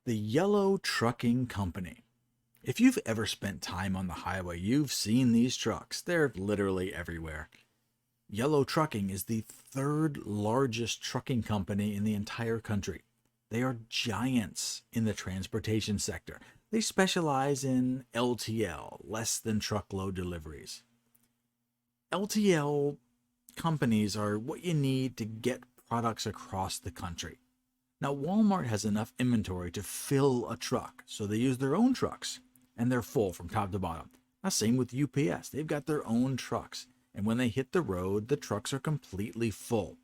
The Yellow Trucking Company. If you've ever spent time on the highway, you've seen these trucks. They're literally everywhere. Yellow Trucking is the third largest trucking company in the entire country. They are giants in the transportation sector. They specialize in LTL, less than truckload deliveries. LTL companies are what you need to get products across the country. Now, Walmart has enough inventory to fill a truck, so they use their own trucks, and they're full from top to bottom. Now, same with UPS. They've got their own trucks, and when they hit the road, the trucks are completely full.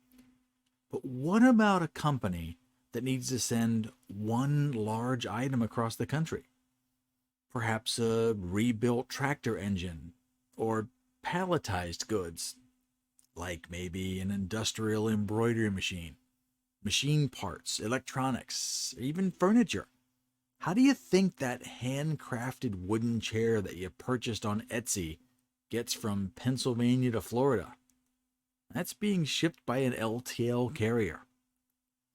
But what about a company that needs to send one large item across the country? Perhaps a rebuilt tractor engine, or palletized goods, like maybe an industrial embroidery machine, machine parts, electronics, even furniture. How do you think that handcrafted wooden chair that you purchased on Etsy gets from Pennsylvania to Florida? That's being shipped by an LTL carrier.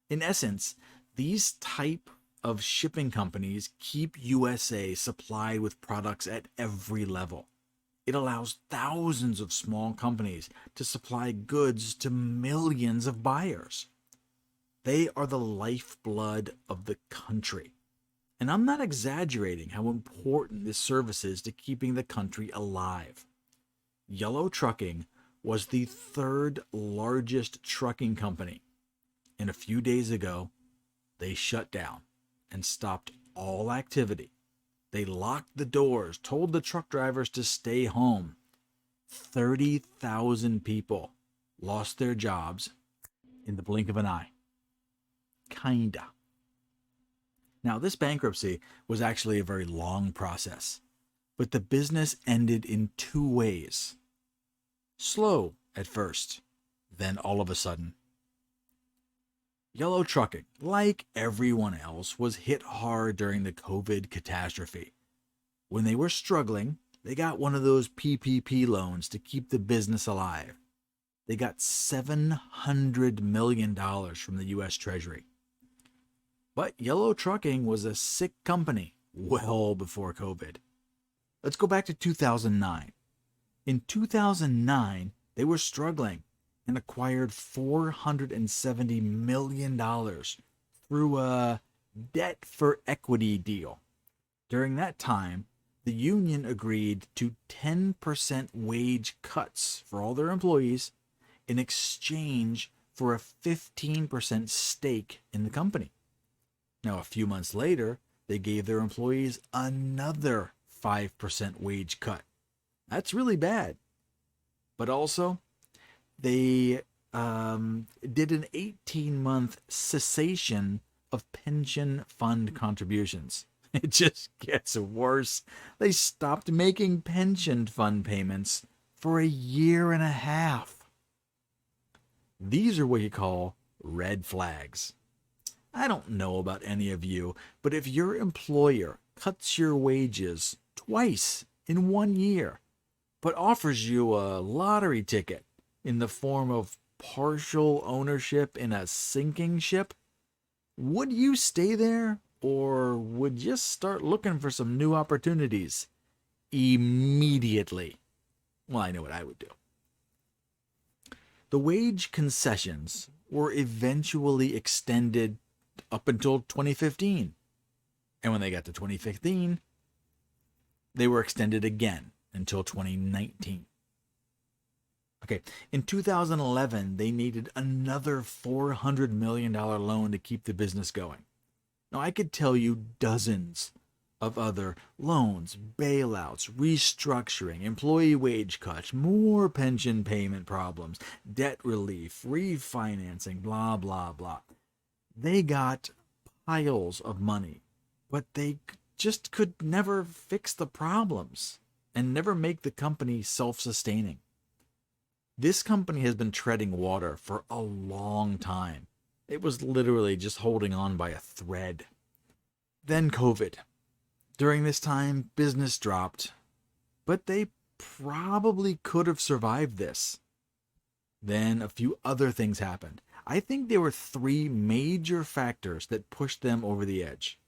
In essence, these type of shipping companies keep USA supplied with products at every level. It allows thousands of small companies to supply goods to millions of buyers. They are the lifeblood of the country. And I'm not exaggerating how important this service is to keeping the country alive. Yellow Trucking was the third largest trucking company. And a few days ago, they shut down and stopped all activity. They locked the doors, told the truck drivers to stay home. 30,000 people lost their jobs in the blink of an eye. Kinda. Now, this bankruptcy was actually a very long process, but the business ended in two ways. Slow at first, then all of a sudden. Yellow Trucking, like everyone else, was hit hard during the COVID catastrophe. When they were struggling, they got one of those PPP loans to keep the business alive. They got $700 million from the U.S. Treasury. But Yellow Trucking was a sick company well before COVID. Let's go back to 2009. In 2009, they were struggling and acquired $470 million through a debt for equity deal. During that time, the union agreed to 10% wage cuts for all their employees in exchange for a 15% stake in the company. Now, a few months later, they gave their employees another 5% wage cut. That's really bad. But also, they did an 18-month cessation of pension fund contributions. It just gets worse. They stopped making pension fund payments for a year and a half. These are what you call red flags. I don't know about any of you, but if your employer cuts your wages twice in 1 year, but offers you a lottery ticket in the form of partial ownership in a sinking ship, would you stay there or would you start looking for some new opportunities immediately? Well, I know what I would do. The wage concessions were eventually extended up until 2015. And when they got to 2015, they were extended again until 2019. Okay, in 2011, they needed another $400 million loan to keep the business going. Now, I could tell you dozens of other loans, bailouts, restructuring, employee wage cuts, more pension payment problems, debt relief, refinancing, blah, blah, blah. They got piles of money, but they just could never fix the problems and never make the company self-sustaining. This company has been treading water for a long time. It was literally just holding on by a thread. Then COVID. During this time, business dropped, but they probably could have survived this. Then a few other things happened. I think there were three major factors that pushed them over the edge.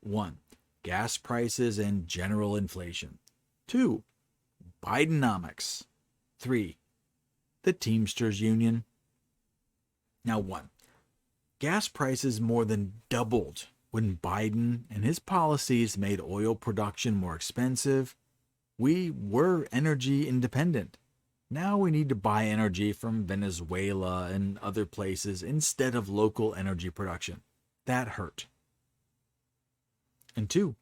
1. Gas prices and general inflation. 2. Bidenomics. 3. The Teamsters Union. Now, 1. Gas prices more than doubled when Biden and his policies made oil production more expensive. We were energy independent. Now we need to buy energy from Venezuela and other places instead of local energy production. That hurt. And 2,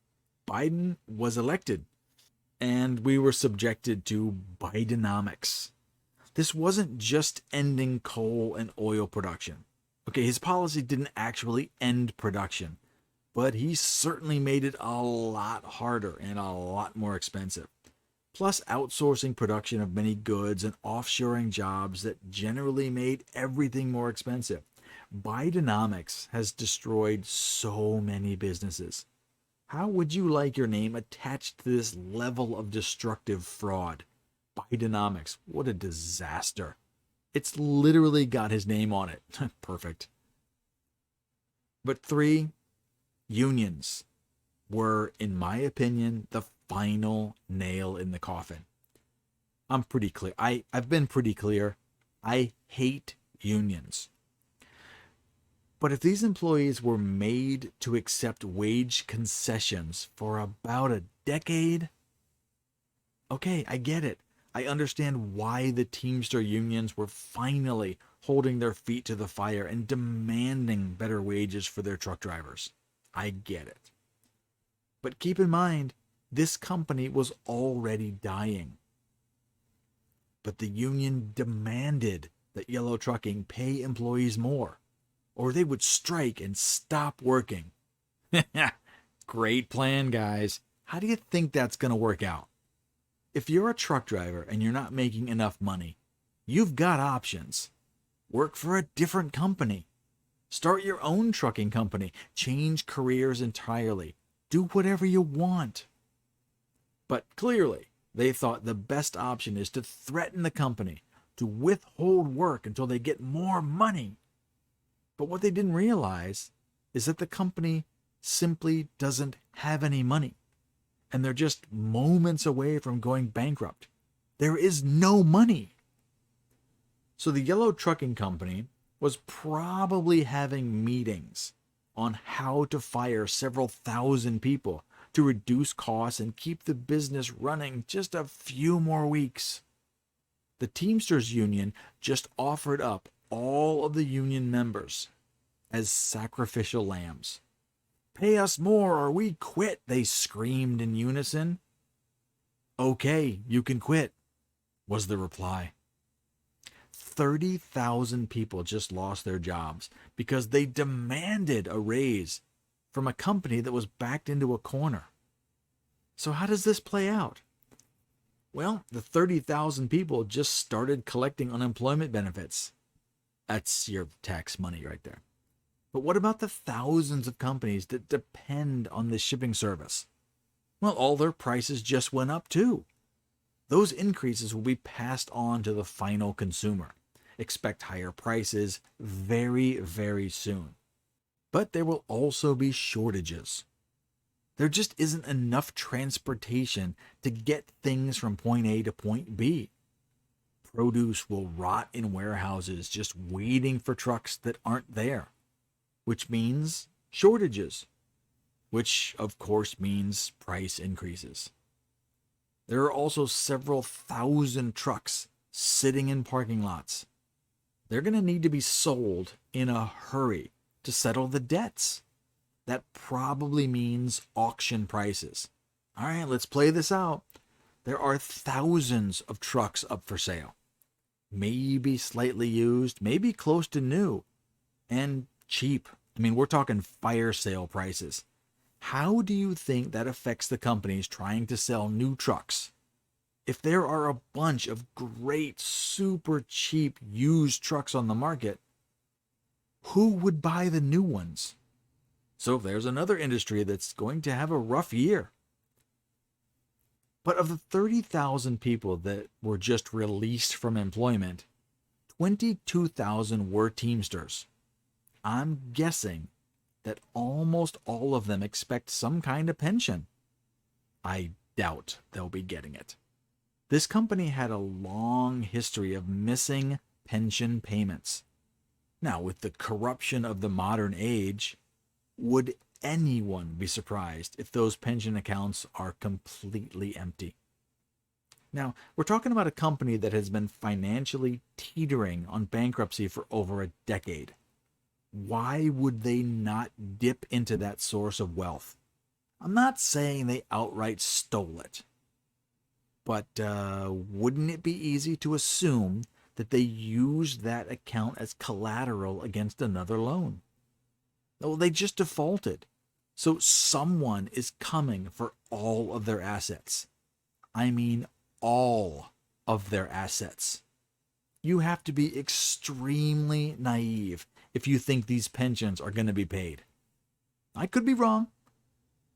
Biden was elected, and we were subjected to Bidenomics. This wasn't just ending coal and oil production. Okay, his policy didn't actually end production, but he certainly made it a lot harder and a lot more expensive. Plus outsourcing production of many goods and offshoring jobs that generally made everything more expensive. Bidenomics has destroyed so many businesses. How would you like your name attached to this level of destructive fraud? Bidenomics, what a disaster. It's literally got his name on it. Perfect. But 3, unions were, in my opinion, the final nail in the coffin. I'm pretty clear. I've been pretty clear. I hate unions. But if these employees were made to accept wage concessions for about a decade, okay, I get it. I understand why the Teamster unions were finally holding their feet to the fire and demanding better wages for their truck drivers. I get it. But keep in mind, this company was already dying. But the union demanded that Yellow Trucking pay employees more, or they would strike and stop working. Great plan, guys. How do you think that's going to work out? If you're a truck driver and you're not making enough money, you've got options. Work for a different company. Start your own trucking company. Change careers entirely. Do whatever you want. But clearly, they thought the best option is to threaten the company, to withhold work until they get more money. But what they didn't realize is that the company simply doesn't have any money, and they're just moments away from going bankrupt. There is no money. So the Yellow Trucking Company was probably having meetings on how to fire several thousand people to reduce costs and keep the business running just a few more weeks. The Teamsters Union just offered up all of the union members as sacrificial lambs. "Pay us more or we quit," they screamed in unison. "Okay, you can quit," was the reply. 30,000 people just lost their jobs because they demanded a raise from a company that was backed into a corner. So how does this play out? Well, the 30,000 people just started collecting unemployment benefits. That's your tax money right there. But what about the thousands of companies that depend on this shipping service? Well, all their prices just went up too. Those increases will be passed on to the final consumer. Expect higher prices very, very soon. But there will also be shortages. There just isn't enough transportation to get things from point A to point B. Produce will rot in warehouses just waiting for trucks that aren't there, which means shortages, which of course means price increases. There are also several thousand trucks sitting in parking lots. They're going to need to be sold in a hurry to settle the debts. That probably means auction prices. All right, let's play this out. There are thousands of trucks up for sale. Maybe slightly used, maybe close to new, and cheap. I mean, we're talking fire sale prices. How do you think that affects the companies trying to sell new trucks? If there are a bunch of great, super cheap used trucks on the market, who would buy the new ones? So there's another industry that's going to have a rough year. But of the 30,000 people that were just released from employment, 22,000 were Teamsters. I'm guessing that almost all of them expect some kind of pension. I doubt they'll be getting it. This company had a long history of missing pension payments. Now, with the corruption of the modern age, would anyone be surprised if those pension accounts are completely empty? Now, we're talking about a company that has been financially teetering on bankruptcy for over a decade. Why would they not dip into that source of wealth? I'm not saying they outright stole it, but wouldn't it be easy to assume that they used that account as collateral against another loan? Well, they just defaulted. So someone is coming for all of their assets. I mean, all of their assets. You have to be extremely naive if you think these pensions are going to be paid. I could be wrong.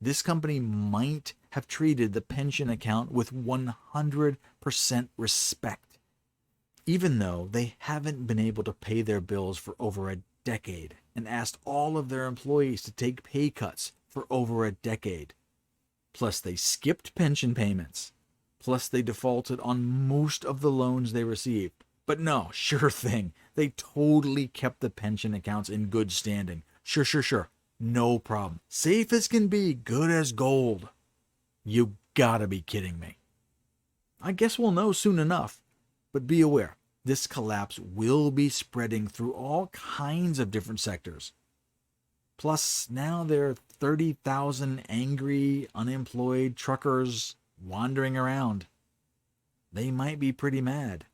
This company might have treated the pension account with 100% respect, even though they haven't been able to pay their bills for over a decade and asked all of their employees to take pay cuts for over a decade. Plus, they skipped pension payments. Plus, they defaulted on most of the loans they received. But no, sure thing. They totally kept the pension accounts in good standing. Sure. No problem. Safe as can be, good as gold. You gotta be kidding me. I guess we'll know soon enough. But be aware, this collapse will be spreading through all kinds of different sectors. Plus, now there are 30,000 angry, unemployed truckers wandering around. They might be pretty mad.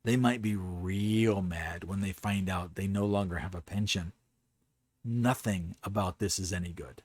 They might be real mad when they find out they no longer have a pension. Nothing about this is any good.